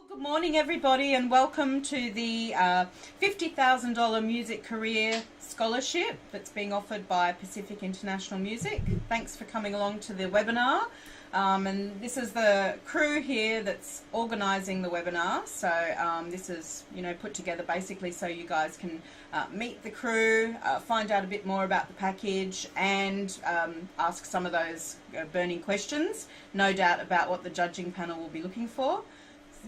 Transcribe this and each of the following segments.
Good morning, everybody, and welcome to the $50,000 Music Career Scholarship that's being offered by Pacific International Music. Thanks for coming along to the webinar. And this is the crew here that's organising the webinar. So this is, put together basically so you guys can meet the crew, find out a bit more about the package, and ask some of those burning questions, no doubt about what the judging panel will be looking for.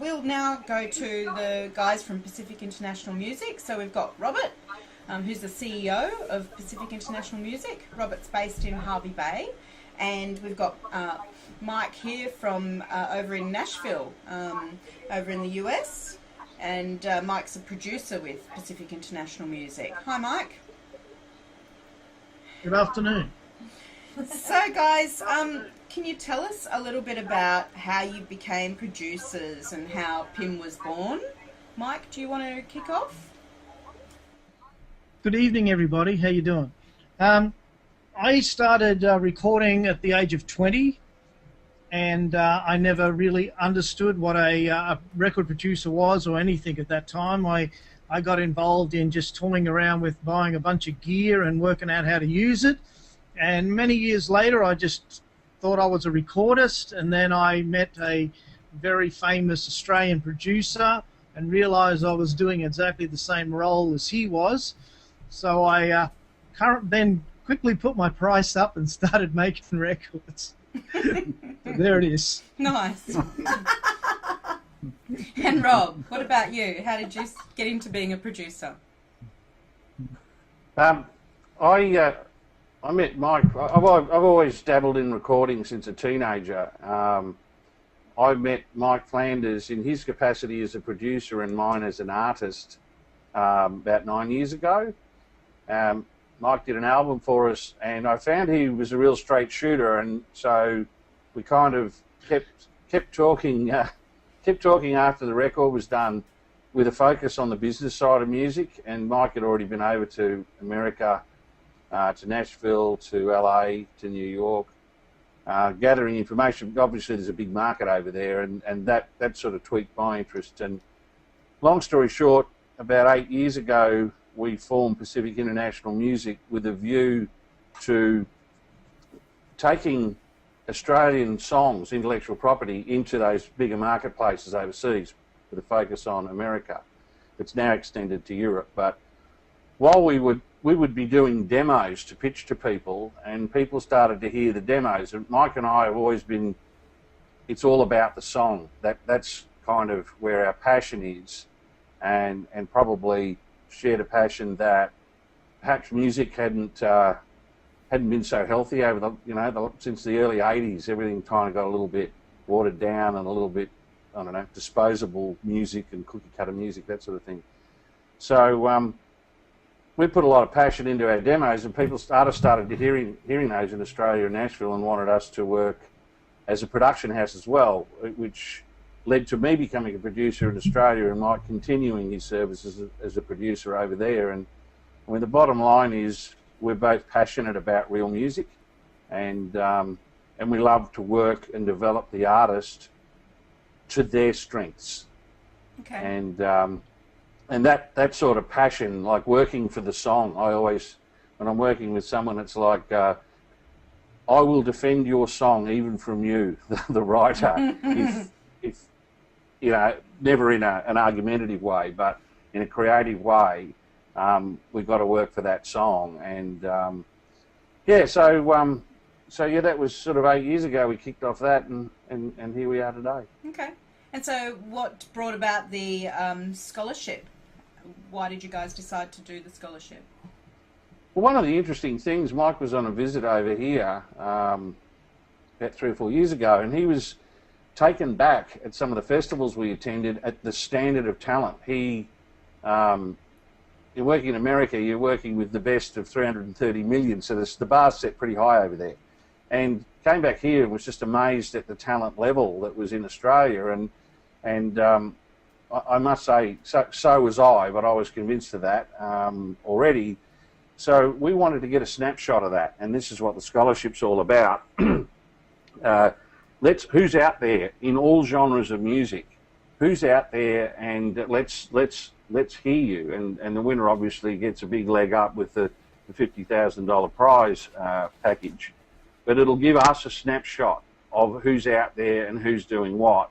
We'll now go to the guys from Pacific International Music. So we've got Robert, who's the CEO of Pacific International Music. Robert's based in Harvey Bay. And we've got Mike here from over in Nashville, over in the US. And Mike's a producer with Pacific International Music. Hi, Mike. Good afternoon. So, guys, can you tell us a little bit about how you became producers and how PIM was born? Mike, do you want to kick off? Good evening, everybody. How you doing? I started recording at the age of 20, and I never really understood what a record producer was or anything at that time. I got involved in just tooling around with buying a bunch of gear and working out how to use it. And many years later, I just thought I was a recordist, and then I met a very famous Australian producer and realized I was doing exactly the same role as he was. So I then quickly put my price up and started making records. So there it is. Nice. And Rob, what about you? How did you get into being a producer? I met Mike. I've always dabbled in recording since a teenager. I met Mike Flanders in his capacity as a producer and mine as an artist about 9 years ago. Mike did an album for us, and I found he was a real straight shooter, and so we kind of kept talking after the record was done, with a focus on the business side of music. And Mike had already been over to America, to Nashville, to LA, to New York, gathering information. Obviously there's a big market over there, and that sort of tweaked my interest. And long story short, about 8 years ago, we formed Pacific International Music with a view to taking Australian songs, intellectual property, into those bigger marketplaces overseas, with a focus on America. It's now extended to Europe. But while we would be doing demos to pitch to people, and people started to hear the demos. And Mike and I have always been, it's all about the song. That's kind of where our passion is, and probably shared a passion that perhaps music hadn't been so healthy over the since the early 80s. Everything kind of got a little bit watered down and a little bit, I don't know, disposable music and cookie cutter music, that sort of thing. So we put a lot of passion into our demos, and people started to hearing those in Australia and Nashville, and wanted us to work as a production house as well, which led to me becoming a producer in Australia and Mike continuing his services as a producer over there. And I mean, the bottom line is we're both passionate about real music, and we love to work and develop the artist to their strengths. Okay. And that sort of passion, like working for the song, I always, when I'm working with someone, it's like, I will defend your song even from you, the writer, if never in an argumentative way, but in a creative way. We've got to work for that song. And so that was sort of 8 years ago we kicked off that, and here we are today. Okay. And so what brought about the scholarship? Why did you guys decide to do the scholarship? Well, one of the interesting things, Mike was on a visit over here about 3 or 4 years ago, and he was taken back at some of the festivals we attended at the standard of talent. You're working in America, you're working with the best of 330 million, so the bar's set pretty high over there. And came back here and was just amazed at the talent level that was in Australia, and I must say, so was I, but I was convinced of that already. So we wanted to get a snapshot of that, and this is what the scholarship's all about. Who's out there in all genres of music who's out there, and let's hear you. And the winner obviously gets a big leg up with the $50,000 prize package. But it'll give us a snapshot of who's out there and who's doing what,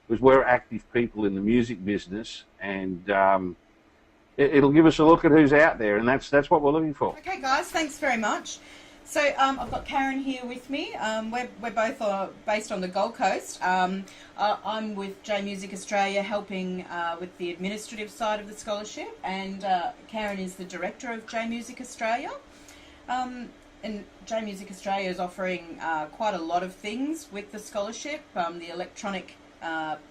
because we're active people in the music business, and it'll give us a look at who's out there, and that's what we're looking for. Okay, guys, thanks very much. So I've got Karen here with me. We're both based on the Gold Coast. I'm with J Music Australia, helping with the administrative side of the scholarship, and Karen is the director of J Music Australia. And J Music Australia is offering quite a lot of things with the scholarship, the electronic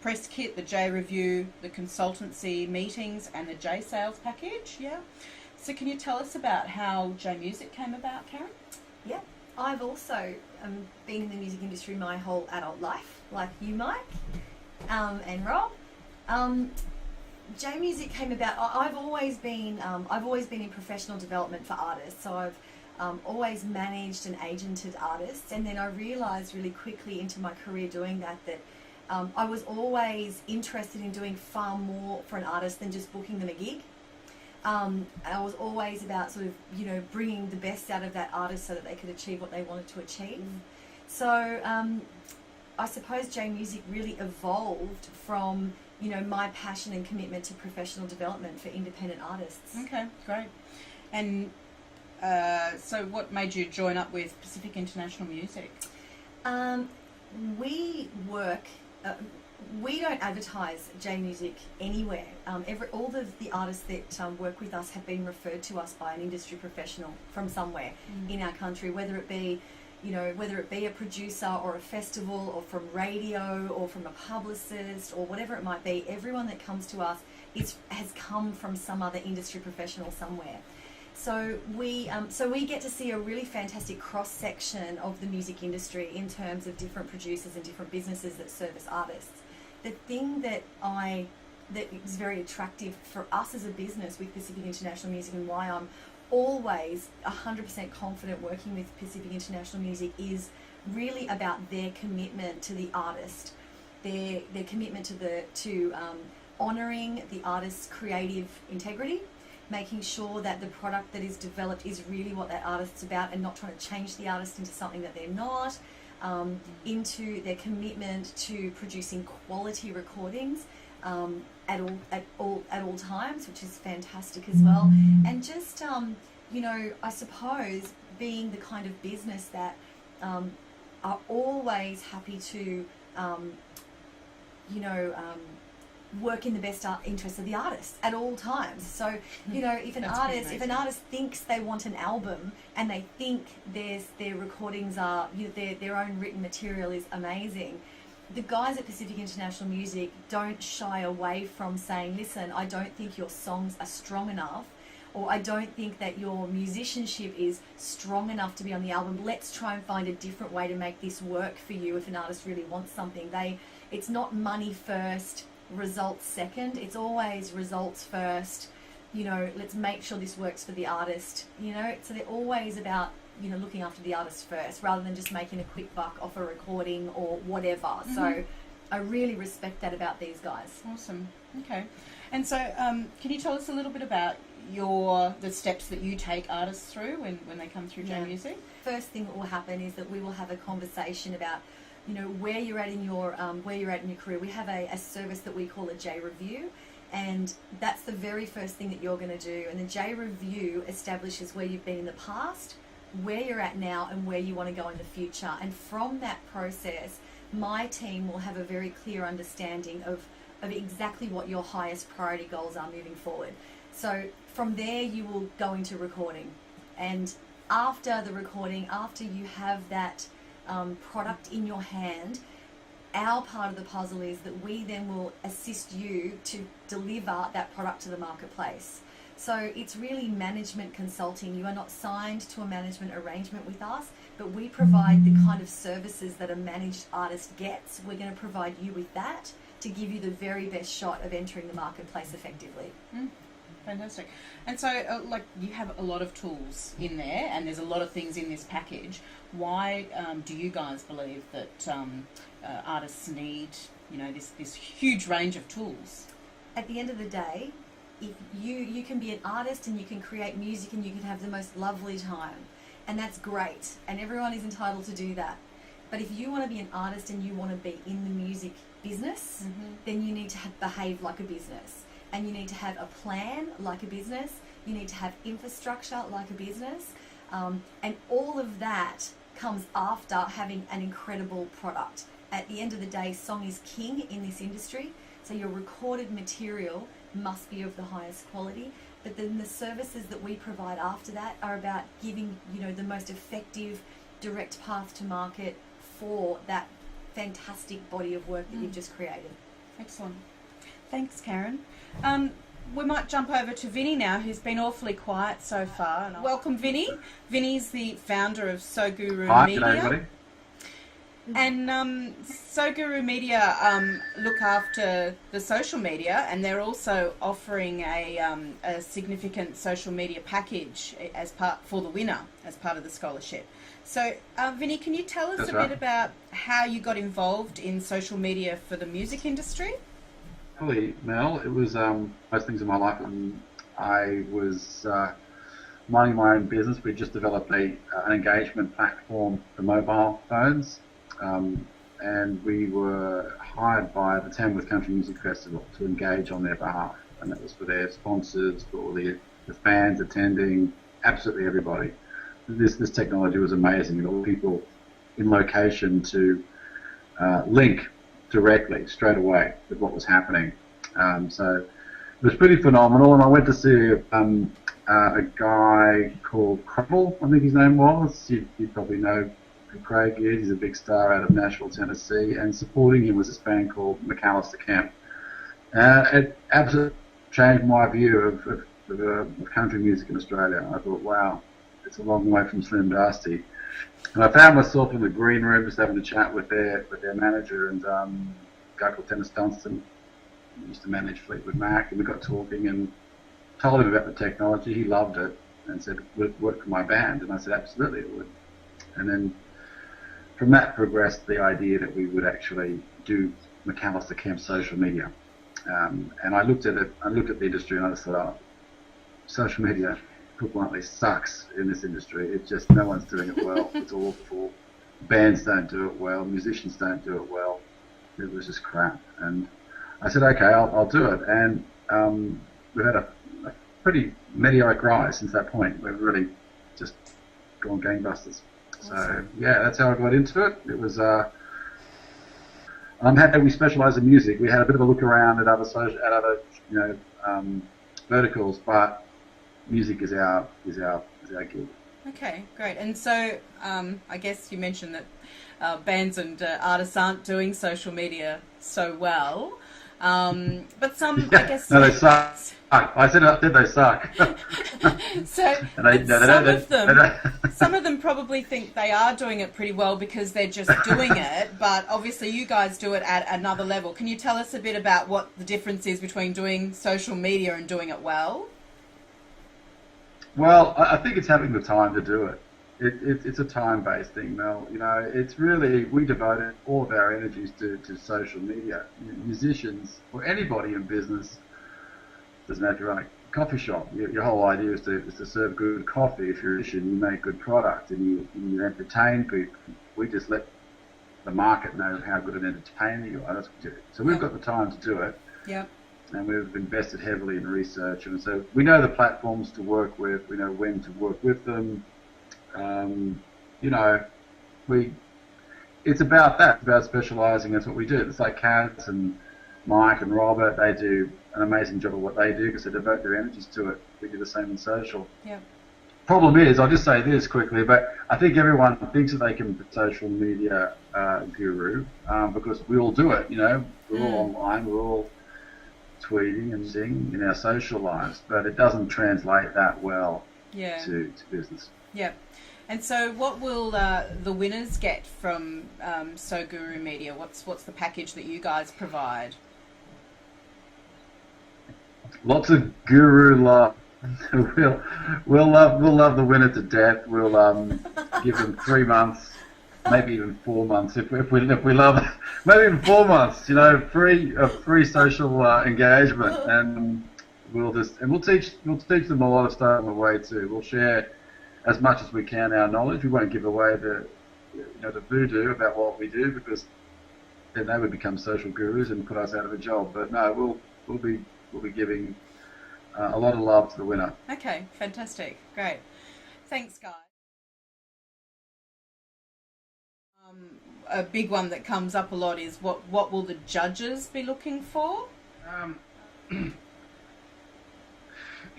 press kit, the J Review, the consultancy meetings, and the J Sales package. Yeah. So can you tell us about how J Music came about, Karen? Yeah, I've also been in the music industry my whole adult life, like you, Mike, and Rob. J Music came about. I've always been in professional development for artists. So I've always managed and agented artists, and then I realised really quickly into my career doing that I was always interested in doing far more for an artist than just booking them a gig. I was always about sort of, bringing the best out of that artist so that they could achieve what they wanted to achieve. So I suppose J Music really evolved from, my passion and commitment to professional development for independent artists. Okay, great. And so what made you join up with Pacific International Music? We don't advertise J Music anywhere. All of the artists that work with us have been referred to us by an industry professional from somewhere in our country, whether it be a producer or a festival or from radio or from a publicist or whatever it might be. Everyone that comes to us has come from some other industry professional somewhere. So we get to see a really fantastic cross-section of the music industry in terms of different producers and different businesses that service artists. The thing that is very attractive for us as a business with Pacific International Music, and why I'm always 100% confident working with Pacific International Music, is really about their commitment to the artist, their commitment to honouring the artist's creative integrity, making sure that the product that is developed is really what that artist's about and not trying to change the artist into something that they're not, into their commitment to producing quality recordings at all times, which is fantastic as well. And just, I suppose being the kind of business that are always happy to, work in the best interest of the artist at all times. So, if an artist thinks they want an album and they think their recordings are, their own written material is amazing, the guys at Pacific International Music don't shy away from saying, listen, I don't think your songs are strong enough, or I don't think that your musicianship is strong enough to be on the album. Let's try and find a different way to make this work for you if an artist really wants something. It's not money first, results second. It's always results first. Let's make sure this works for the artist. So they're always about looking after the artist first, rather than just making a quick buck off a recording or whatever. So I really respect that about these guys. Awesome. Okay. And so can you tell us a little bit about the steps that you take artists through when they come through J Music? First thing that will happen is that we will have a conversation about where you're at in your career. We have a service that we call a J Review, and that's the very first thing that you're going to do. And the J Review establishes where you've been in the past, where you're at now, and where you want to go in the future. And from that process, my team will have a very clear understanding of exactly what your highest priority goals are moving forward. So from there, you will go into recording, and after the recording, after you have that product in your hand, our part of the puzzle is that we then will assist you to deliver that product to the marketplace. So it's really management consulting. You are not signed to a management arrangement with us, but we provide the kind of services that a managed artist gets. We're going to provide you with that to give you the very best shot of entering the marketplace effectively. Fantastic. And so, you have a lot of tools in there, and there's a lot of things in this package. Why do you guys believe that artists need you know, this huge range of tools. At the end of the day, if you can be an artist and you can create music and you can have the most lovely time, and that's great, and everyone is entitled to do that. But if you want to be an artist and you want to be in the music business, then you need to behave like a business, and you need to have a plan like a business. You need to have infrastructure like a business, and all of that comes after having an incredible product. At the end of the day, song is king in this industry, so your recorded material must be of the highest quality. But then the services that we provide after that are about giving, you know, the most effective direct path to market for that fantastic body of work that you've just created. Excellent. Thanks, Karen. We might jump over to Vinny now, who's been awfully quiet so far. And welcome, Vinny. Vinny's the founder of So Guru Hi, Media. g'day everybody. And So Guru Media look after the social media, and they're also offering a significant social media package as part for the winner as part of the scholarship. So, Vinny, can you tell us That's a right. bit about how you got involved in social media for the music industry? Probably, Mel, it was most things in my life. I was minding my own business. We just developed an engagement platform for mobile phones, and we were hired by the Tamworth Country Music Festival to engage on their behalf, and that was for their sponsors, for all the fans attending, absolutely everybody. This technology was amazing. You got people in location to link directly, straight away, with what was happening. So it was pretty phenomenal, and I went to see a guy called Crumble, I think his name was. You probably know who Craig is. He's a big star out of Nashville, Tennessee, and supporting him was this band called McAllister Camp. It absolutely changed my view of country music in Australia. I thought, wow, it's a long way from Slim Dusty. And I found myself in the green room just having a chat with their manager and a guy called Dennis Dunstan. He used to manage Fleetwood Mac, and we got talking and told him about the technology. He loved it and said, would it work for my band? And I said, absolutely it would. And then from that progressed the idea that we would actually do McAllister Camp social media. And I looked at the industry and I just thought, oh, social media, put bluntly, sucks in this industry. It's just, no one's doing it well. It's awful. Bands don't do it well. Musicians don't do it well. It was just crap. And I said, okay, I'll do it. And we've had a pretty meteoric rise since that point. We've really just gone gangbusters. So yeah, that's how I got into it. It was I'm happy we specialise in music. We had a bit of a look around at other verticals, but music is our gig. Okay, great. And so I guess you mentioned that bands and artists aren't doing social media so well, but some, I guess... No, they suck. I said they suck. Some of them probably think they are doing it pretty well because they're just doing it, but obviously you guys do it at another level. Can you tell us a bit about what the difference is between doing social media and doing it well? Well, I think it's having the time to do it. It's a time-based thing, Mel. You know, it's really, we devoted all of our energies to social media. Musicians, or anybody in business, doesn't have to run a coffee shop. Your whole idea is to serve good coffee. If you're a musician, you make good product and you entertain people. We just let the market know how good an entertainer you are. That's what we do. So we've got the time to do it. Yep. And we've invested heavily in research, and so we know the platforms to work with, we know when to work with them. It's about that, it's about specialising. That's what we do. It's like Kaz and Mike and Robert, they do an amazing job of what they do because they devote their energies to it. We do the same in social. Yep. Problem is, I'll just say this quickly, but I think everyone thinks that they can be social media guru because we all do it, we're all online, we're all tweeting and seeing in our social lives, but it doesn't translate that well to business. Yeah. And so what will the winners get from So Guru Media? What's the package that you guys provide? Lots of guru love. We'll love the winner to death. We'll give them 3 months maybe even 4 months if we love it. Maybe even 4 months. Free social engagement, and we'll teach them a lot of stuff on the way too. We'll share as much as we can our knowledge. We won't give away the voodoo about what we do, because then they would become social gurus and put us out of a job. But no, we'll be giving a lot of love to the winner. Okay, fantastic, great, thanks, guys. A big one that comes up a lot is what will the judges be looking for? In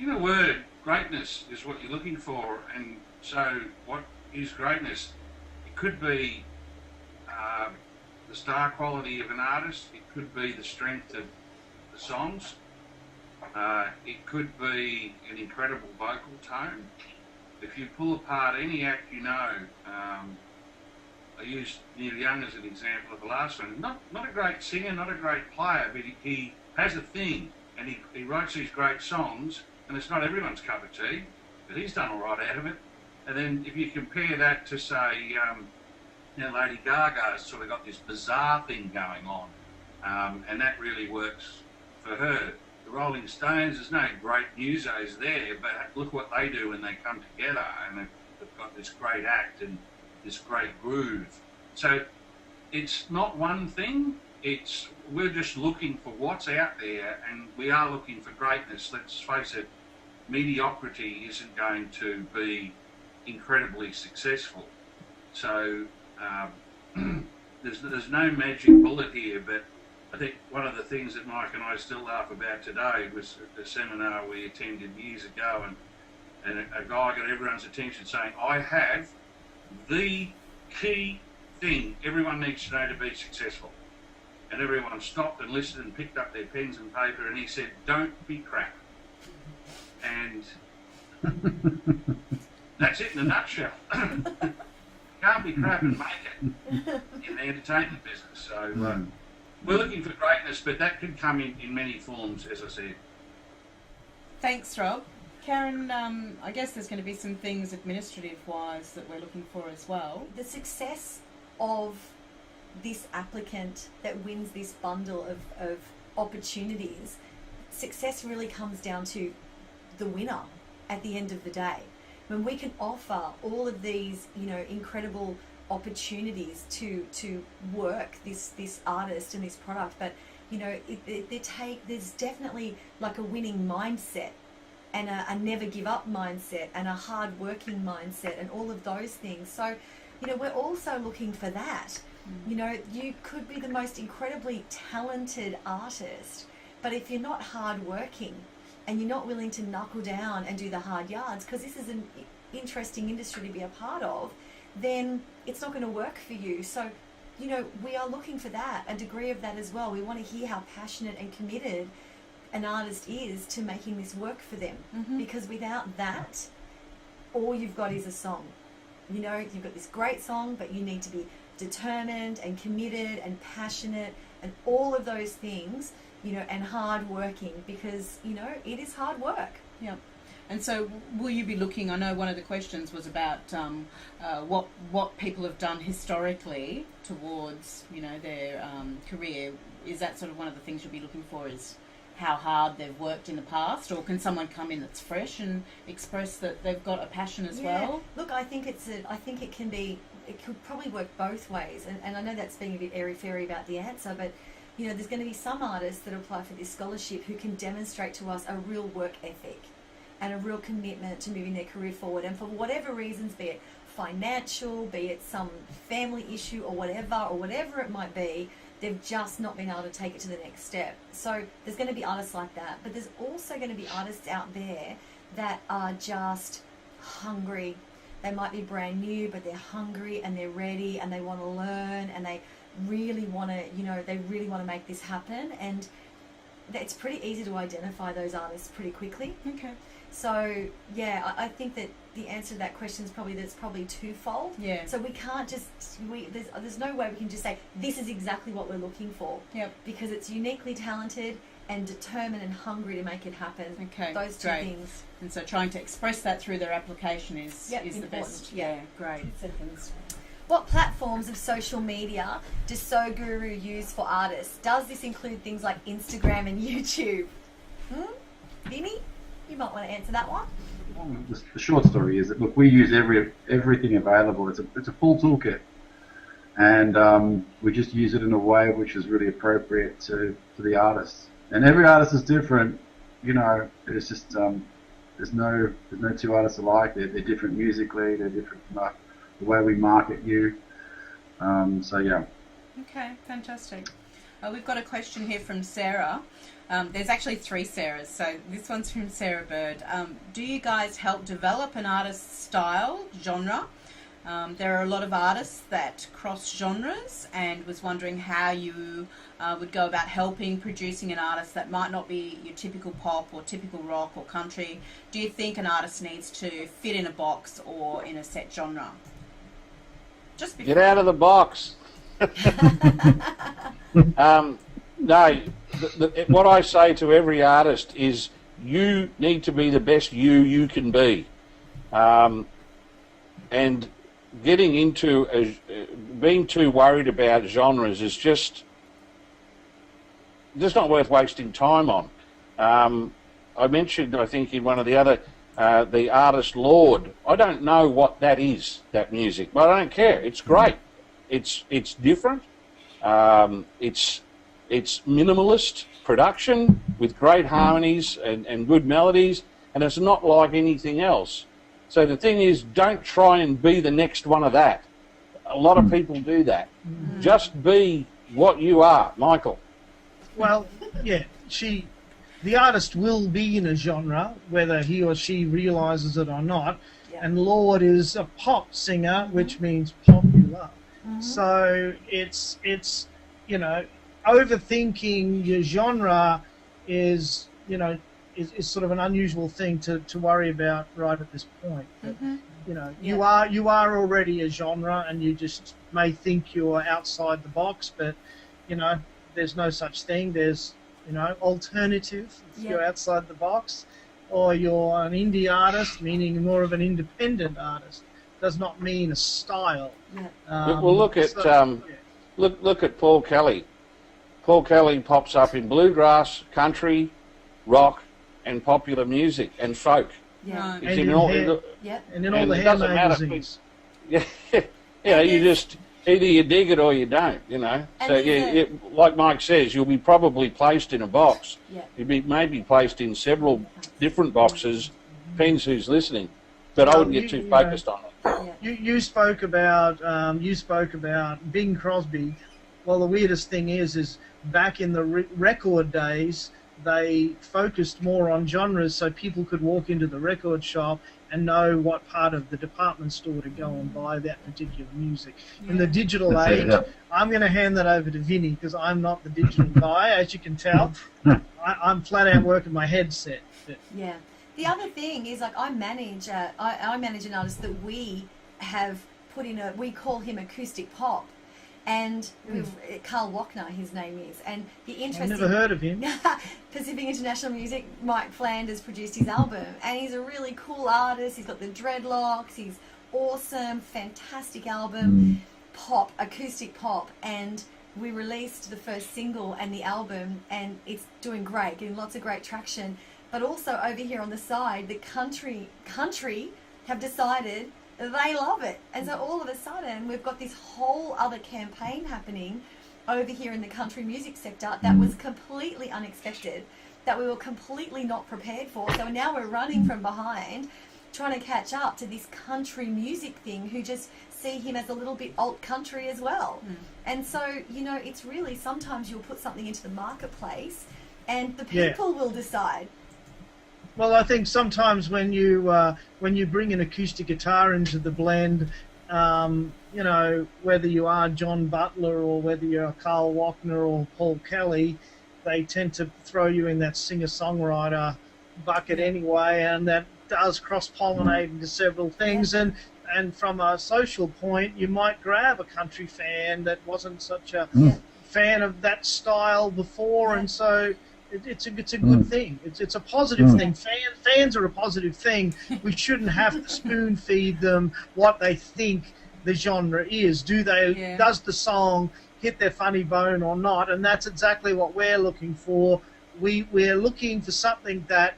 a word, greatness is what you're looking for. And so what is greatness? It could be the star quality of an artist. It could be the strength of the songs. It could be an incredible vocal tone. If you pull apart any act, I used Neil Young as an example of the last one. Not a great singer, not a great player, but he has a thing, and he writes these great songs, and it's not everyone's cup of tea, but he's done all right out of it. And then if you compare that to, say, Lady Gaga's sort of got this bizarre thing going on, and that really works for her. The Rolling Stones, there's no great musos there, but look what they do when they come together, and they've got this great act and this great groove. So it's not one thing, we're just looking for what's out there, and we are looking for greatness. Let's face it, mediocrity isn't going to be incredibly successful. So there's no magic bullet here, but I think one of the things that Mike and I still laugh about today was a seminar we attended years ago, and a guy got everyone's attention saying, I have the key thing everyone needs to know to be successful. And everyone stopped and listened and picked up their pens and paper, and he said, don't be crap. And that's it in a nutshell. Can't be crap and make it in the entertainment business. So we're looking for greatness, but that can come in many forms, as I said. Thanks, Rob. Karen, I guess there's going to be some things administrative-wise that we're looking for as well. The success of this applicant that wins this bundle of opportunities, success really comes down to the winner at the end of the day. When we can offer all of these, incredible opportunities to work this artist and this product, but there's definitely like a winning mindset and a never give up mindset and a hard working mindset and all of those things. So we're also looking for that. You could be the most incredibly talented artist, but if you're not hard working and you're not willing to knuckle down and do the hard yards, because this is an interesting industry to be a part of, then it's not going to work for you. So we are looking for that, a degree of that as well. We want to hear how passionate and committed an artist is to making this work for them, because without that, all you've got is a song. You've got this great song, but you need to be determined and committed and passionate and all of those things, and hard working, because it is hard work. Yeah. And so will you be looking, I know one of the questions was about what people have done historically towards their career. Is that sort of one of the things you'll be looking for, is how hard they've worked in the past, or can someone come in that's fresh and express that they've got a passion as well? Look, I think it could probably work both ways, and I know that's being a bit airy-fairy about the answer, but there's going to be some artists that apply for this scholarship who can demonstrate to us a real work ethic and a real commitment to moving their career forward, and for whatever reasons, be it financial, be it some family issue or whatever it might be, they've just not been able to take it to the next step. So there's going to be artists like that, but there's also going to be artists out there that are just hungry. They might be brand new, but they're hungry and they're ready and they want to learn and they really want to, make this happen. And it's pretty easy to identify those artists pretty quickly. Okay. So yeah, I think that the answer to that question is probably twofold. Yeah. So we can't just there's no way we can just say this is exactly what we're looking for. Yep. Because it's uniquely talented and determined and hungry to make it happen. Okay. Those two things. And so trying to express that through their application is the important. best. Yeah. Great. What platforms of social media does So Guru use for artists? Does this include things like Instagram and YouTube? Vinny, you might want to answer that one. Well, the short story is that, look, we use everything available. It's a full toolkit, and we just use it in a way which is really appropriate to the artists. And every artist is different. You know, it's just there's no two artists alike. They're different musically. They're different from the way we market you. So yeah. Okay, fantastic. We've got a question here from Sarah. There's actually 3 Sarahs, so this one's from Sarah Bird. Do you guys help develop an artist's style, genre? There are a lot of artists that cross genres, and was wondering how you would go about helping producing an artist that might not be your typical pop or typical rock or country. Do you think an artist needs to fit in a box or in a set genre? Just Get out of the box. No, what I say to every artist is you need to be the best you can be. And getting into being too worried about genres is just not worth wasting time on. I mentioned, I think, in one of the other, the artist Lord. I don't know what that is, that music, but I don't care. It's great. It's different. It's minimalist production with great harmonies and good melodies, and it's not like anything else. So the thing is, don't try and be the next one of that. A lot of people do that. Just be what you are, Michael. Well, yeah, the artist will be in a genre, whether he or she realises it or not. Yeah. And Lord is a pop singer, which means popular. So it's you know, overthinking your genre is sort of an unusual thing to worry about right at this point. But, you know, you are already a genre, and you just may think you're outside the box, but you know, there's no such thing. There's, you know, alternative if you're outside the box, or you're an indie artist, meaning more of an independent artist. Does not mean a style. Well, look at look at Paul Kelly. Paul Kelly pops up in bluegrass, country, rock, and popular music and folk. Yeah. It's in all, and in all the hair magazines. Yeah, you just either you dig it or you don't. You know, so like Mike says, you'll be probably placed in a box. Yeah. You'll be maybe placed in several different boxes. Depends who's listening, but I wouldn't get too focused on it. You spoke about Bing Crosby. Well, the weirdest thing is back in the record days, they focused more on genres, so people could walk into the record shop and know what part of the department store to go and buy that particular music. In the digital age, I'm going to hand that over to Vinny, because I'm not the digital guy, as you can tell. I'm flat out working my headset. Yeah. The other thing is, like, I manage an artist that we have put in we call him acoustic pop, and Carl Wachner, his name is, and the interesting. I've never heard of him. Pacific International Music. Mike Flanders produced his album, and he's a really cool artist. He's got the dreadlocks. He's awesome, fantastic album, pop, acoustic pop, and we released the first single and the album, and it's doing great, getting lots of great traction. But also over here on the side, the country have decided they love it. And so all of a sudden, we've got this whole other campaign happening over here in the country music sector that was completely unexpected, that we were completely not prepared for. So now we're running from behind, trying to catch up to this country music thing, who just see him as a little bit alt country as well. And so, you know, it's really, sometimes you'll put something into the marketplace and the people will decide. Well, I think sometimes when you bring an acoustic guitar into the blend, you know, whether you are John Butler or whether you're Carl Wachner or Paul Kelly, they tend to throw you in that singer-songwriter bucket anyway, and that does cross-pollinate into several things. And from a social point, you might grab a country fan that wasn't such a fan of that style before, and so it's a good thing. It's a positive thing. Fans are a positive thing. We shouldn't have to spoon feed them what they think the genre is. Does the song hit their funny bone or not? And that's exactly what we're looking for. We're looking for something that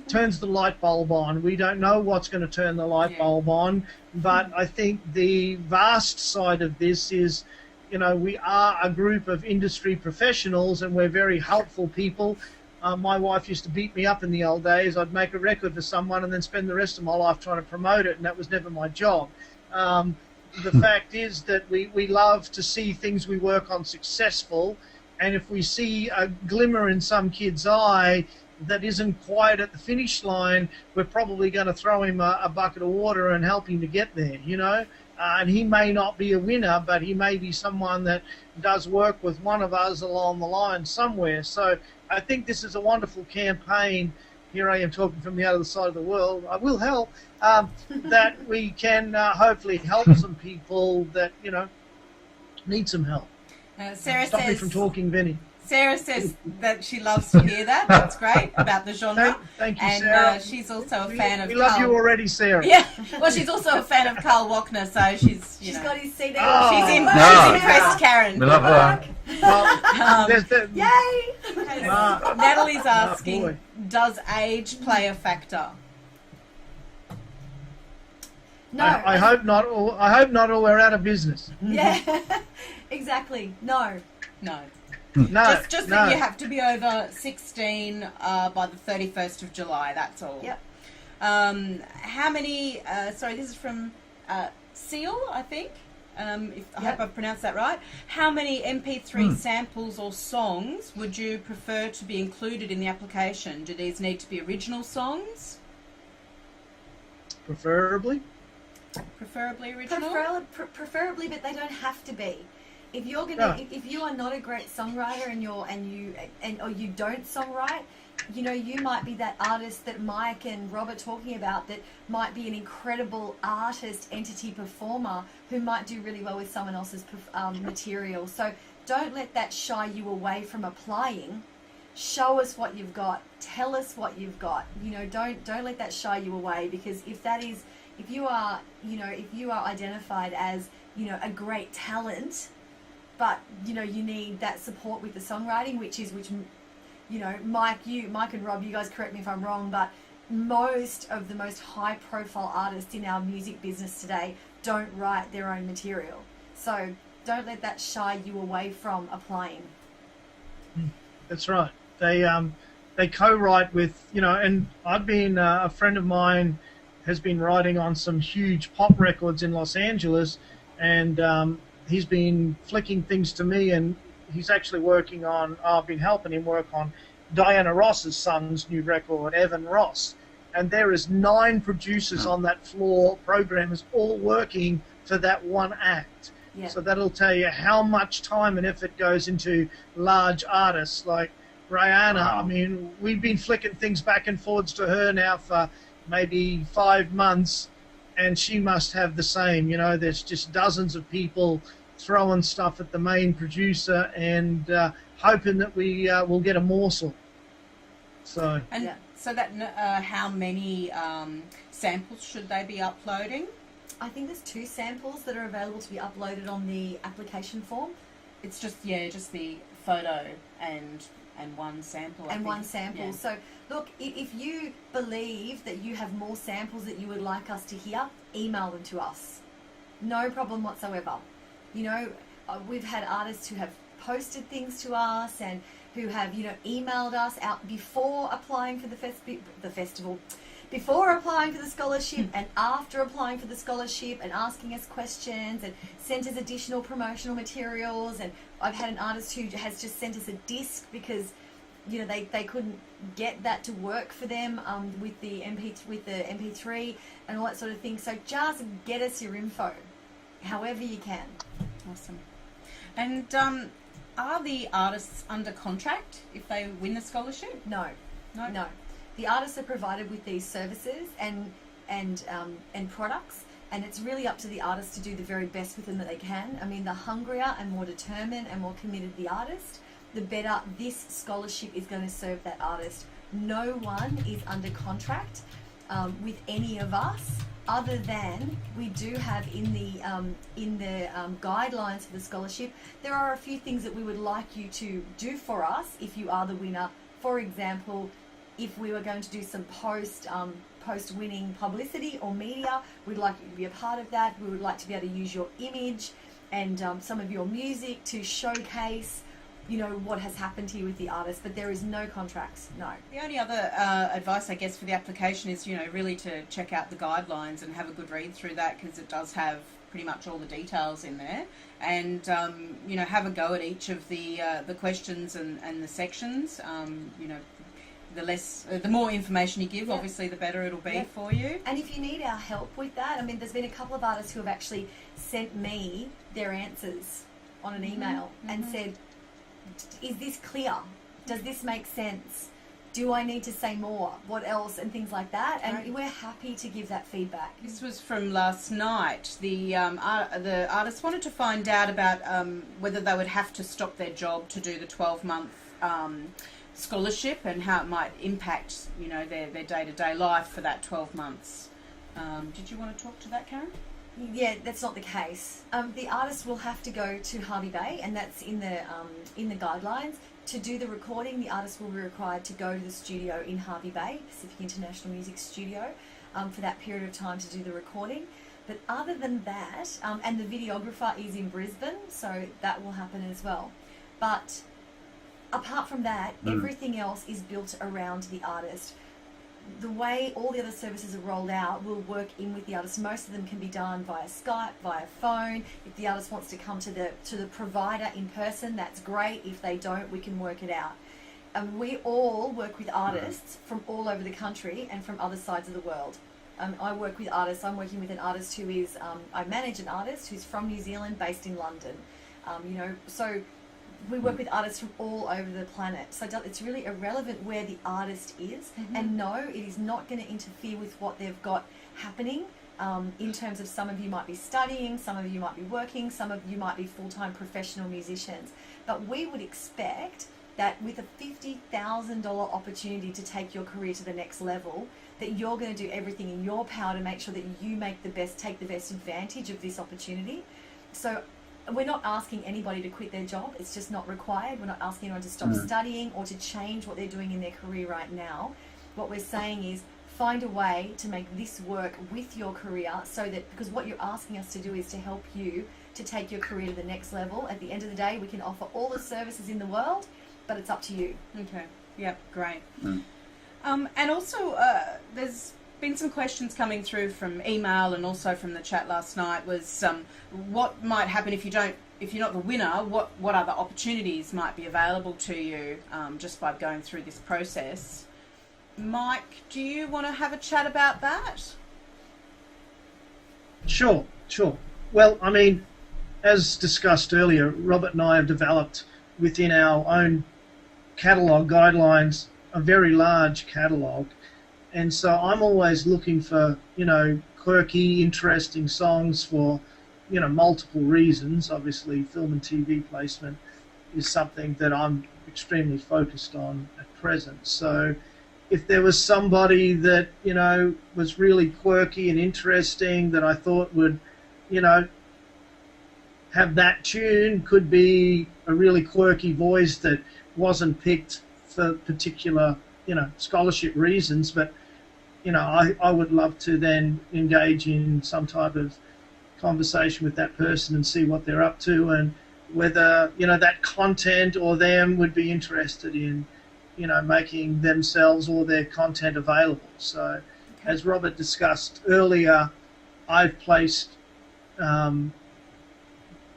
turns the light bulb on. We don't know what's going to turn the light bulb on, but I think the vast side of this is, we are a group of industry professionals and we're very helpful people. My wife used to beat me up in the old days. I'd make a record for someone and then spend the rest of my life trying to promote it, and that was never my job. The fact is that we love to see things we work on successful, and if we see a glimmer in some kid's eye that isn't quite at the finish line, we're probably going to throw him a bucket of water and help him to get there, and he may not be a winner, but he may be someone that does work with one of us along the line somewhere. So I think this is a wonderful campaign. Here I am talking from the other side of the world. I will help, that we can hopefully help some people that, need some help. Sarah Stop me says, from talking, Vinny. Sarah says that she loves to hear that. That's great, about the genre. Thank you, and Sarah. She's also a fan of We love you already, Sarah. Yeah, well, she's also a fan of Carl Wachner, so she's got his CD. She's No. impressed, Karen. We love her. Well, Yay! Natalie's asking, boy. does age play a factor? No. I hope not. I hope not, or we're out of business. Yeah, exactly. No. No. No, Just no. that you have to be over 16 by the 31st of July, that's all. Yep. How many, sorry, this is from Seal, I think. I hope I pronounced that right. How many MP3 samples or songs would you prefer to be included in the application? Do these need to be original songs? Preferably. Preferably original? Preferably, but they don't have to be. If you're if you are not a great songwriter or you don't songwrite, you might be that artist that Mike and Rob are talking about, that might be an incredible artist, entity, performer who might do really well with someone else's material. So don't let that shy you away from applying. Show us what you've got. Tell us what you've got. Don't let that shy you away, because if you are identified as a great talent, but you need that support with the songwriting, which Mike and Rob, you guys correct me if I'm wrong, but most of the most high profile artists in our music business today don't write their own material. So don't let that shy you away from applying. That's right. They co-write with, and I've been, a friend of mine has been writing on some huge pop records in Los Angeles, and he's been flicking things to me, and he's actually working on, I've been helping him work on Diana Ross's son's new record, Evan Ross. And there is 9 producers on that floor, programmers, all working for that one act. Yeah. So that'll tell you how much time and effort goes into large artists like Rihanna. Wow. I mean, we've been flicking things back and forwards to her now for maybe 5 months, and she must have the same. There's just dozens of people throwing stuff at the main producer and hoping that we will get a morsel. So. And so that how many samples should they be uploading? I think there's 2 samples that are available to be uploaded on the application form. It's just the photo and one sample. I And think. one sample. Yeah. So look, if you believe that you have more samples that you would like us to hear, email them to us. No problem whatsoever. We've had artists who have posted things to us and who have, emailed us out before applying for the festival, before applying for the scholarship and after applying for the scholarship, and asking us questions and sent us additional promotional materials. And I've had an artist who has just sent us a disc because they couldn't get that to work for them with the MP3 and all that sort of thing. So just get us your info, however you can. Awesome. And are the artists under contract if they win the scholarship? No. The artists are provided with these services and products, and it's really up to the artist to do the very best with them that they can. I mean, the hungrier and more determined and more committed the artist, the better this scholarship is going to serve that artist. No one is under contract. with any of us, other than we do have in the guidelines for the scholarship, there are a few things that we would like you to do for us if you are the winner. For example, if we were going to do some post-winning publicity or media, we'd like you to be a part of that. We would like to be able to use your image and some of your music to showcase, you know, what has happened here with the artist, but there is no contracts, no. The only other advice, I guess, for the application is, you know, really to check out the guidelines and have a good read through that, because it does have pretty much all the details in there, and you know, have a go at each of the questions and the sections. You know, the more information you give, obviously, the better it'll be for you. And if you need our help with that, I mean, there's been a couple of artists who have actually sent me their answers on an email and said, is this clear? Does this make sense? Do I need to say more? What else? And things like that. And we're happy to give that feedback. This was from last night. The artists wanted to find out about whether they would have to stop their job to do the 12-month scholarship, and how it might impact, you know, their day-to-day life for that 12 months. Did you want to talk to that, Karen? Yeah, that's not the case. The artist will have to go to Hervey Bay, and that's in the guidelines. To do the recording, the artist will be required to go to the studio in Hervey Bay, Pacific International Music Studio, for that period of time to do the recording. But other than that, and the videographer is in Brisbane, so that will happen as well. But apart from that, everything else is built around the artist. The way all the other services are rolled out will work in with the artist. Most of them can be done via Skype, via phone. If the artist wants to come to the provider in person, that's great. If they don't, we can work it out. We all work with artists from all over the country and from other sides of the world. I work with artists. I'm working with an artist who is, I manage an artist who's from New Zealand, based in London. You know, so we work with artists from all over the planet. So it's really irrelevant where the artist is. And no, it is not going to interfere with what they've got happening. In terms of, some of you might be studying, some of you might be working, some of you might be full-time professional musicians. But we would expect that with a $50,000 opportunity to take your career to the next level, that you're going to do everything in your power to make sure that you take the best advantage of this opportunity. So we're not asking anybody to quit their job. It's just not required. We're not asking anyone to stop studying or to change what they're doing in their career right now. What we're saying is, find a way to make this work with your career, so that, because what you're asking us to do is to help you to take your career to the next level. At the end of the day, we can offer all the services in the world, but it's up to you. Okay. Yep. Great. And also, there's been some questions coming through from email and also from the chat last night. Was what might happen if you're not the winner? What other opportunities might be available to you just by going through this process? Mike, do you want to have a chat about that? Sure. Well, I mean, as discussed earlier, Robert and I have developed within our own catalogue guidelines a very large catalogue. And so I'm always looking for, you know, quirky, interesting songs for, you know, multiple reasons. Obviously, film and TV placement is something that I'm extremely focused on at present. So if there was somebody that, you know, was really quirky and interesting that I thought would, you know, have that tune, could be a really quirky voice that wasn't picked for particular, you know, scholarship reasons, but you know, I would love to then engage in some type of conversation with that person and see what they're up to, and whether, you know, that content or them would be interested in, you know, making themselves or their content available. So, as Robert discussed earlier, I've placed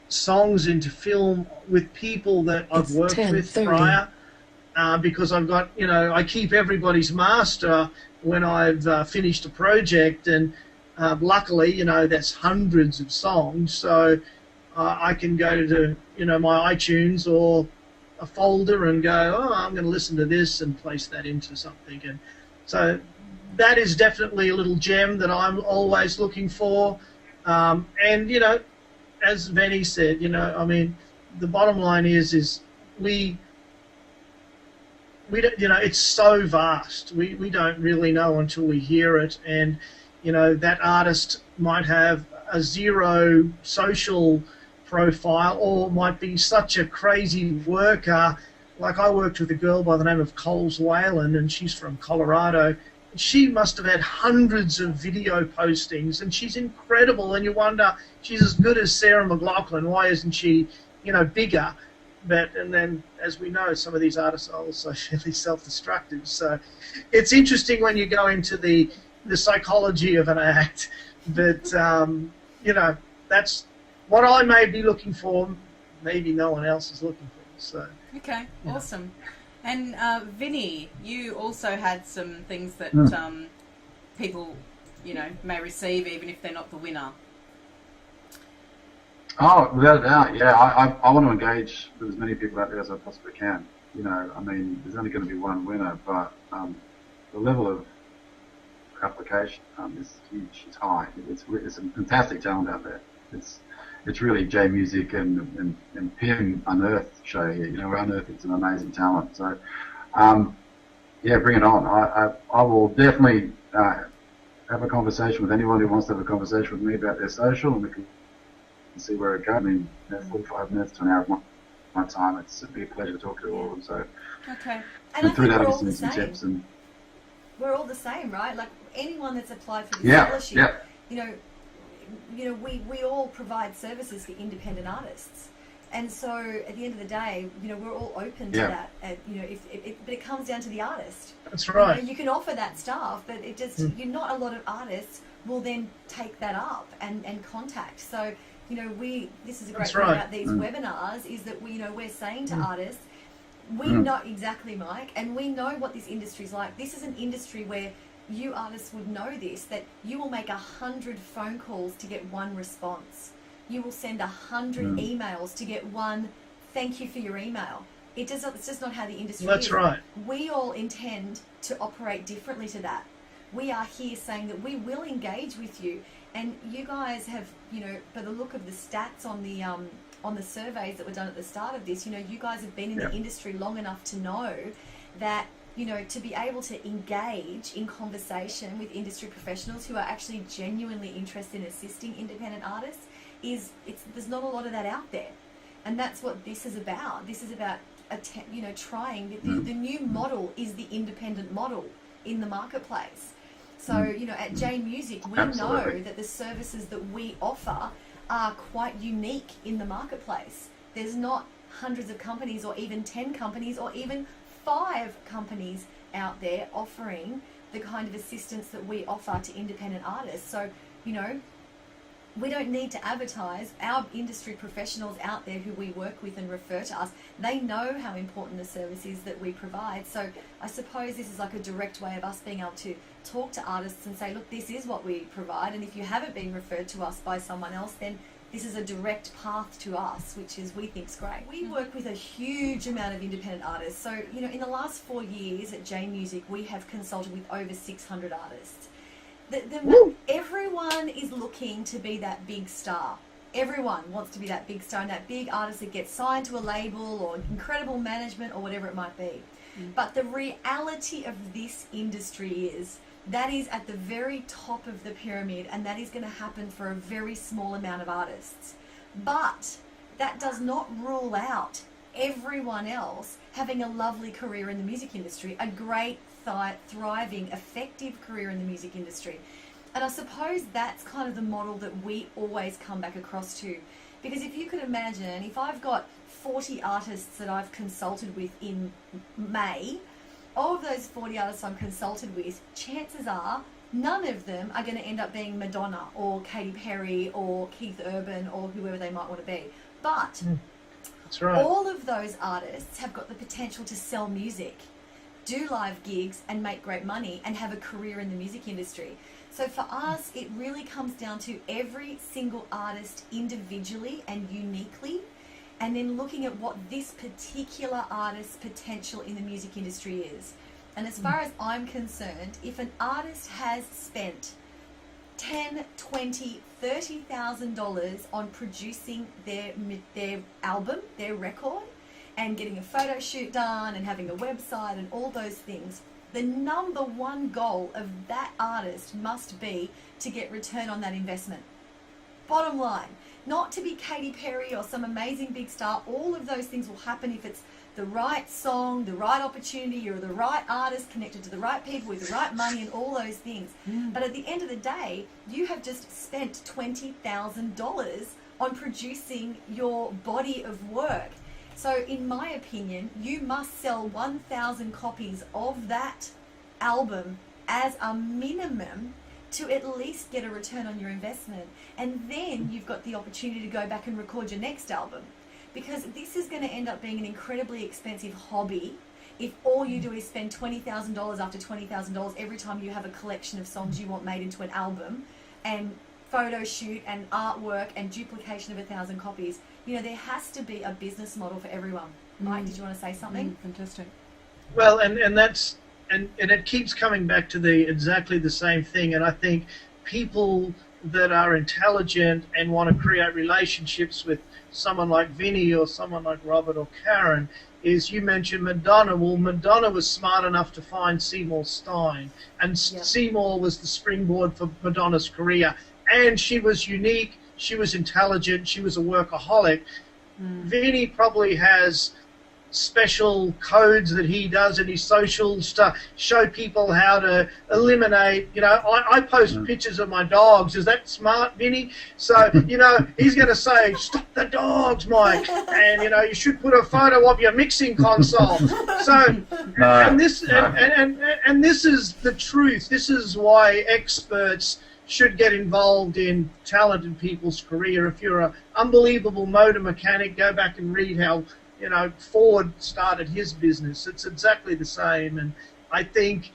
songs into film with people that I've worked with prior, because I've got, you know, I keep everybody's master when I've finished a project, and luckily, you know, that's hundreds of songs, so I can go to, you know, my iTunes or a folder and go, oh, I'm going to listen to this and place that into something. And so that is definitely a little gem that I'm always looking for. And, you know, as Venny said, you know, I mean, the bottom line is we we don't, it's so vast. We don't really know until we hear it. And, that artist might have a zero social profile or might be such a crazy worker. Like I worked with a girl by the name of Coles Whalen, and she's from Colorado. She must have had hundreds of video postings, and she's incredible. And you wonder, she's as good as Sarah McLachlan. Why isn't she, bigger? And then, as we know, some of these artists are also fairly self-destructive. So it's interesting when you go into the psychology of an act. But, that's what I may be looking for. Maybe no one else is looking for. So. Okay, awesome. And Vinny, you also had some things that people, may receive even if they're not the winner. Oh, without a doubt, yeah. I want to engage with as many people out there as I possibly can. There's only going to be one winner, but the level of application is huge. It's high. It's a fantastic talent out there. It's really J Music and PIM Unearthed show here. Unearthed is an amazing talent. So, bring it on. I will definitely have a conversation with anyone who wants to have a conversation with me about their social, and we can see where it goes. 45 minutes to an hour of my time. It's a big pleasure to talk to all of them. So, okay. And through that, I'll give some tips. And we're all the same, right? Like anyone that's applied for the scholarship, we all provide services for independent artists, and so at the end of the day, we're all open to that. But it comes down to the artist. That's right. You can offer that stuff, but it just not a lot of artists will then take that up and contact. So this is a great thing about these webinars is that we're saying to artists, we know exactly, Mike, and we know what this industry is like. This is an industry where you artists would know this, that you will make 100 phone calls to get one response. You will send 100 emails to get one thank you for your email. It's just not how the industry is. That's right. We all intend to operate differently to that. We are here saying that we will engage with you, and you guys have, by the look of the stats on the surveys that were done at the start of this, you guys have been in the industry long enough to know that to be able to engage in conversation with industry professionals who are actually genuinely interested in assisting independent artists there's not a lot of that out there, and that's what this is about. This is about trying. The new model is the independent model in the marketplace. So at J Music, we know that the services that we offer are quite unique in the marketplace. There's not hundreds of companies, or even 10 companies, or even 5 companies out there offering the kind of assistance that we offer to independent artists. So, we don't need to advertise. Our industry professionals out there who we work with and refer to us, they know how important the service is that we provide. So I suppose this is like a direct way of us being able to talk to artists and say, look, this is what we provide, and if you haven't been referred to us by someone else, then this is a direct path to us, which is, we think's great. We work with a huge amount of independent artists. So, in the last 4 years at J Music, we have consulted with over 600 artists. Everyone is looking to be that big star. Everyone wants to be that big star and that big artist that gets signed to a label or incredible management or whatever it might be. But the reality of this industry is that is at the very top of the pyramid, and that is going to happen for a very small amount of artists. But that does not rule out everyone else having a lovely career in the music industry, a great, thriving, effective career in the music industry. And I suppose that's kind of the model that we always come back across to. Because if you could imagine, if I've got 40 artists that I've consulted with in May, of those 40 artists I'm consulted with, chances are none of them are going to end up being Madonna or Katy Perry or Keith Urban or whoever they might want to be. But that's right. All of those artists have got the potential to sell music, do live gigs and make great money and have a career in the music industry. So for us, it really comes down to every single artist individually and uniquely, and then looking at what this particular artist's potential in the music industry is. And as far as I'm concerned, if an artist has spent $10,000, $20,000, $30,000 on producing their album, their record, and getting a photo shoot done and having a website and all those things, the number one goal of that artist must be to get return on that investment. Bottom line, not to be Katy Perry or some amazing big star. All of those things will happen if it's the right song, the right opportunity, or the right artist connected to the right people with the right money and all those things. But at the end of the day, you have just spent $20,000 on producing your body of work. So in my opinion, you must sell 1,000 copies of that album as a minimum to at least get a return on your investment. And then you've got the opportunity to go back and record your next album. Because this is going to end up being an incredibly expensive hobby if all you do is spend $20,000 after $20,000 every time you have a collection of songs you want made into an album, and photo shoot and artwork and duplication of 1,000 copies. You know, there has to be a business model for everyone. Mike, did you want to say something? Fantastic. Well, and that's and it keeps coming back to exactly the same thing. And I think people that are intelligent and want to create relationships with someone like Vinny or someone like Robert or Karen is, you mentioned Madonna. Well, Madonna was smart enough to find Seymour Stein, and Seymour was the springboard for Madonna's career. And she was unique, she was intelligent, she was a workaholic. Vinny probably has special codes that he does in his social stuff, show people how to eliminate, you know, I post pictures of my dogs. Is that smart, Vinny? So, you know, he's going to say, stop the dogs, Mike, and, you know, you should put a photo of your mixing console. So, and this is the truth. This is why experts should get involved in talented people's career. If you're an unbelievable motor mechanic, go back and read how, you know, Ford started his business. It's exactly the same. And I think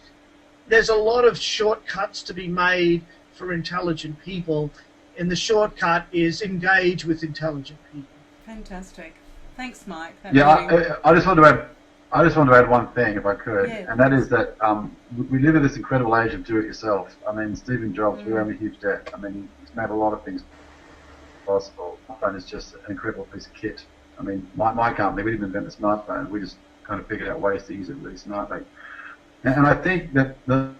there's a lot of shortcuts to be made for intelligent people, and the shortcut is engage with intelligent people. Fantastic. Thanks, Mike. I just want to add one thing, if I could, and that is that we live in this incredible age of do-it-yourself. I mean, Stephen Jobs, we owe him a huge debt. I mean, he's made a lot of things possible. My phone is just an incredible piece of kit. I mean, my company, we didn't invent the smartphone. We just kind of figured out ways to use it really smartly. And I think that the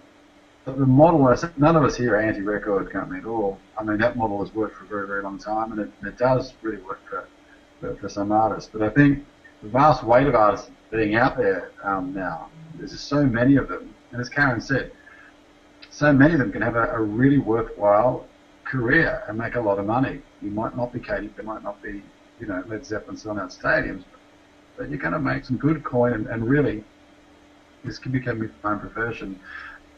model, none of us here are anti-record company at all. I mean, that model has worked for a very, very long time, and it does really work for some artists. But I think the vast weight of artists being out there now, there's just so many of them. And as Karen said, so many of them can have a really worthwhile career and make a lot of money. You might not be Katy, there might not be, you know, Led Zeppelin selling out stadiums, but you're going to make some good coin, and really, this can become your own profession.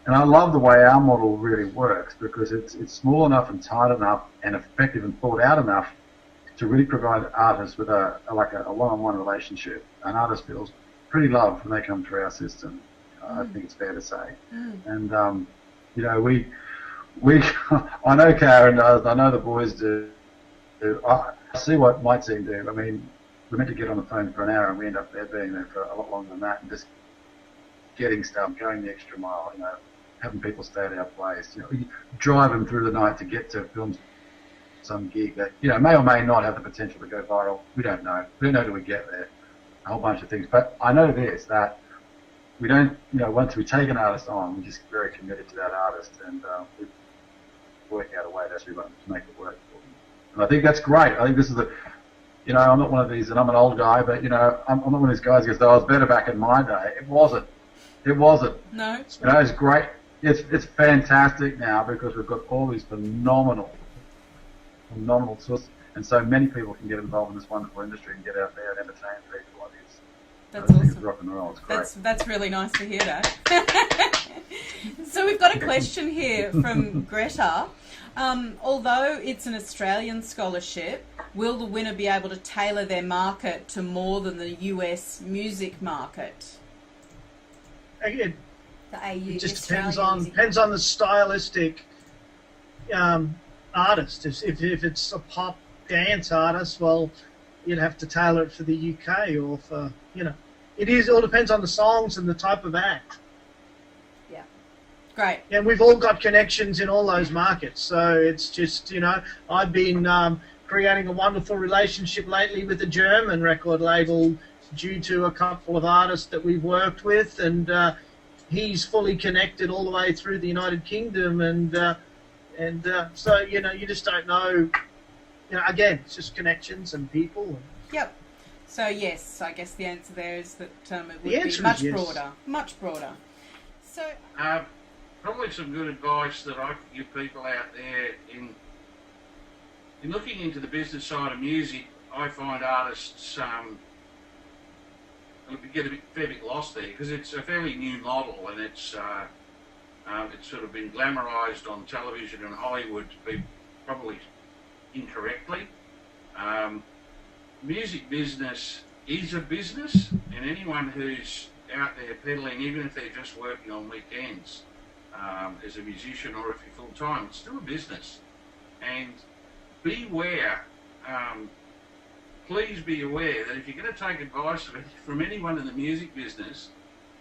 And I love the way our model really works, because it's small enough and tight enough and effective and thought out enough to really provide artists with a one-on-one relationship. An artist feels pretty loved when they come through our system. I think it's fair to say. And you know, we I know Karen does, I know the boys do. I see what my team do. I mean, we're meant to get on the phone for an hour, and we end up being there for a lot longer than that, and just getting stuff, going the extra mile, you know, having people stay at our place, you know, drive them through the night to get to film some gig that, you know, may or may not have the potential to go viral. We don't know. We don't know till we get there. A whole bunch of things. But I know this, that we don't, you know, once we take an artist on, we're just very committed to that artist, and we work out a way to actually make it work for them. And I think that's great. I think this is you know, I'm not one of these, and I'm an old guy, but, you know, I'm not one of these guys who goes, oh, I was better back in my day. It wasn't. It wasn't. No. You know, it's great. It's fantastic now, because we've got all these phenomenal tools, and so many people can get involved in this wonderful industry and get out there and entertain people. That's awesome. It's rock and roll. It's great. That's really nice to hear that. So we've got a question here from Greta. Although it's an Australian scholarship, will the winner be able to tailor their market to more than the US music market? Again, The AU, it just Australian depends on the stylistic artist. If it's a pop dance artist, well, you'd have to tailor it for the UK, or for, you know, it all depends on the songs and the type of act. Yeah. Great. And we've all got connections in all those markets, so it's just, you know, I've been creating a wonderful relationship lately with the German record label due to a couple of artists that we've worked with, and he's fully connected all the way through the United Kingdom, and so you just don't know. Again, it's just connections and people. Yep. So yes, I guess the answer there is that it would The be answer much is yes. broader, much broader. So Probably some good advice that I could give people out there in looking into the business side of music. I find artists get a fair bit lost there because it's a fairly new model, and it's sort of been glamorized on television and Hollywood to be probably incorrectly. Music business is a business, and anyone who's out there peddling, even if they're just working on weekends as a musician or if you're full-time, it's still a business. And beware, please be aware that if you're going to take advice from anyone in the music business,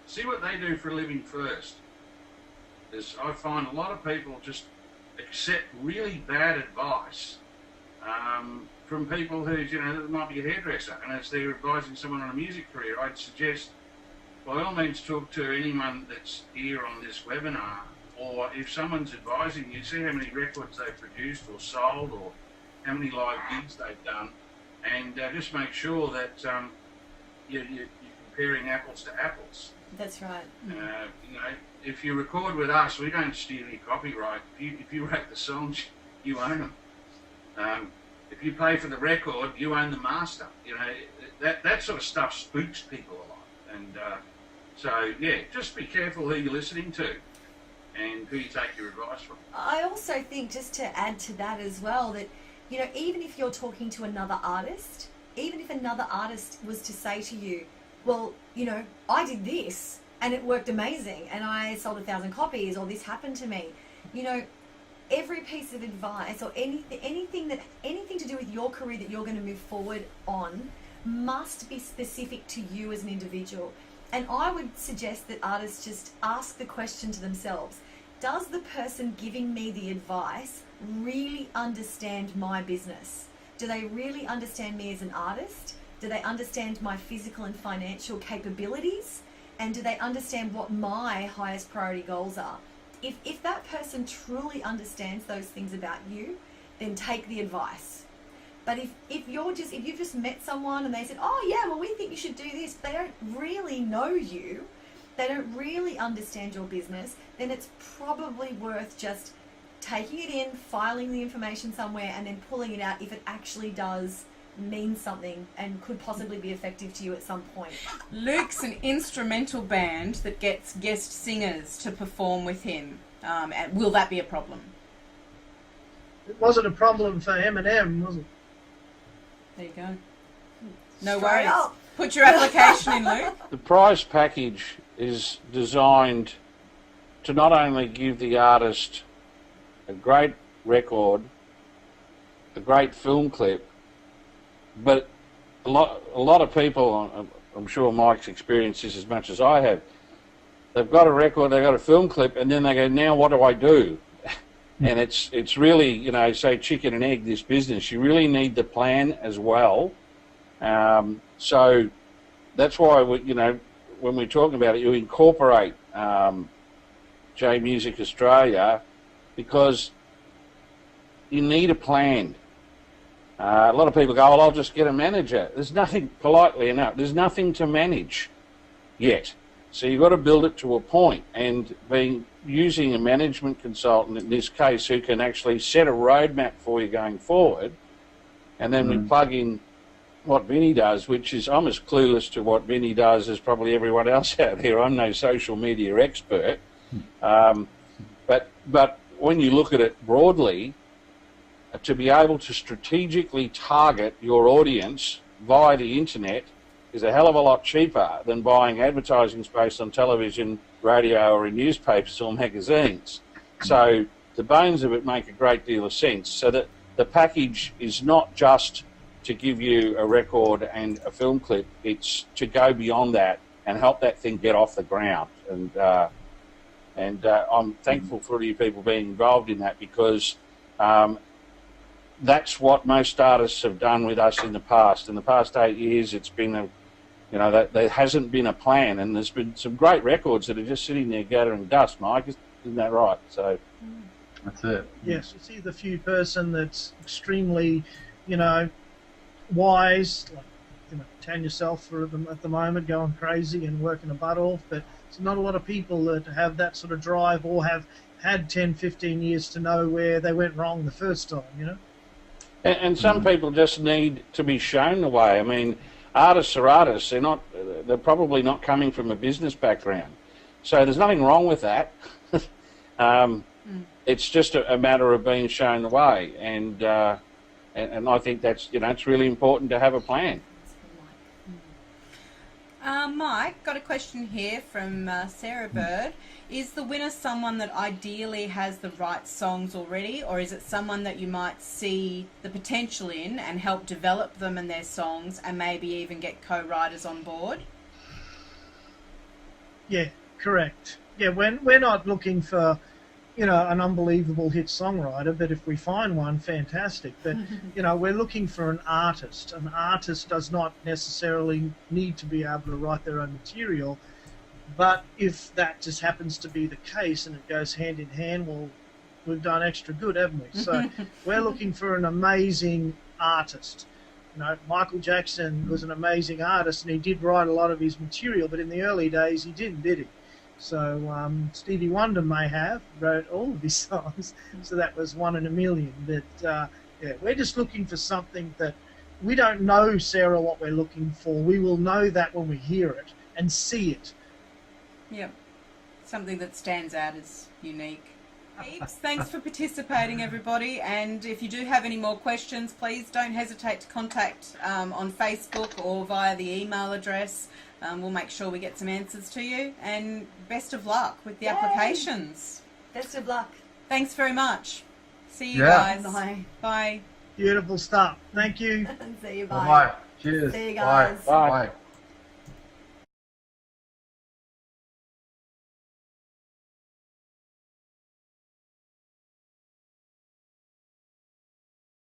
see what they do for a living first. Because I find a lot of people just accept really bad advice from people who, that might be a hairdresser, and as they're advising someone on a music career, I'd suggest by all means talk to anyone that's here on this webinar, or if someone's advising you, see how many records they've produced or sold, or how many live gigs they've done, and just make sure that you're comparing apples to apples. That's right. If you record with us, we don't steal your copyright. If you write the songs, you own them. If you pay for the record, you own the master. That sort of stuff spooks people a lot. And so, just be careful who you're listening to and who you take your advice from. I also think, just to add to that as well, that, even if you're talking to another artist, even if another artist was to say to you, well, I did this and it worked amazing and I sold 1,000 copies, or this happened to me, every piece of advice or anything to do with your career that you're going to move forward on must be specific to you as an individual. And I would suggest that artists just ask the question to themselves: does the person giving me the advice really understand my business? Do they really understand me as an artist? Do they understand my physical and financial capabilities? And do they understand what my highest priority goals are? If that person truly understands those things about you, then take the advice. But if you've just met someone and they said, oh yeah, well, we think you should do this, they don't really know you, they don't really understand your business, then it's probably worth just taking it in, filing the information somewhere, and then pulling it out if it actually does mean something and could possibly be effective to you at some point. Luke's an instrumental band that gets guest singers to perform with him. And will that be a problem? It wasn't a problem for Eminem, was it? There you go. No Straight worries. up. Put your application in, Luke. The prize package is designed to not only give the artist a great record, a great film clip, but a lot of people, I'm sure Mike's experienced this as much as I have, they've got a record, they've got a film clip, and then they go, now what do I do? And it's really, say chicken and egg, this business. You really need the plan as well. So that's why, when we're talking about it, you incorporate J Music Australia, because you need a plan. A lot of people go, well, I'll just get a manager. There's nothing, politely enough, there's nothing to manage yet. So you've got to build it to a point, and using a management consultant in this case who can actually set a roadmap for you going forward, and then we plug in what Vinny does, which is, I'm as clueless to what Vinny does as probably everyone else out there. I'm no social media expert, but when you look at it broadly, to be able to strategically target your audience via the internet is a hell of a lot cheaper than buying advertising space on television, radio, or in newspapers or magazines. So the bones of it make a great deal of sense. So that the package is not just to give you a record and a film clip, it's to go beyond that and help that thing get off the ground. And I'm thankful for you people being involved in that, because that's what most artists have done with us in the past. In the past 8 years, it's been that there hasn't been a plan, and there's been some great records that are just sitting there gathering dust, Mike. Isn't that right? So That's it. Yes, you see the few person that's extremely, wise, like Tanya Selfer at the moment, going crazy and working a butt off, but it's not a lot of people that have that sort of drive or have had 10, 15 years to know where they went wrong the first time, And some people just need to be shown the way. I mean, artists are artists. They're probably not coming from a business background. So there's nothing wrong with that. It's just a matter of being shown the way. And I think that's, it's really important to have a plan. Mike, got a question here from Sarah Bird. Is the winner someone that ideally has the right songs already, or is it someone that you might see the potential in and help develop them and their songs and maybe even get co-writers on board? Yeah, correct. Yeah, we're not looking for, an unbelievable hit songwriter, but if we find one, fantastic. But, we're looking for an artist. An artist does not necessarily need to be able to write their own material, but if that just happens to be the case and it goes hand in hand, well, we've done extra good, haven't we? So we're looking for an amazing artist. Michael Jackson was an amazing artist, and he did write a lot of his material, but in the early days he didn't, did he? So Stevie Wonder may have wrote all of his songs, so that was one in a million. But we're just looking for something that we don't know, Sarah, what we're looking for. We will know that when we hear it and see it. Yep, something that stands out as unique. Heaps. Thanks for participating, everybody. And if you do have any more questions, please don't hesitate to contact on Facebook or via the email address. We'll make sure we get some answers to you. And best of luck with the applications. Best of luck. Thanks very much. See you guys. Bye. Bye. Beautiful stuff. Thank you. See you. Bye. Bye. Cheers. See you guys. Bye. Bye. Bye.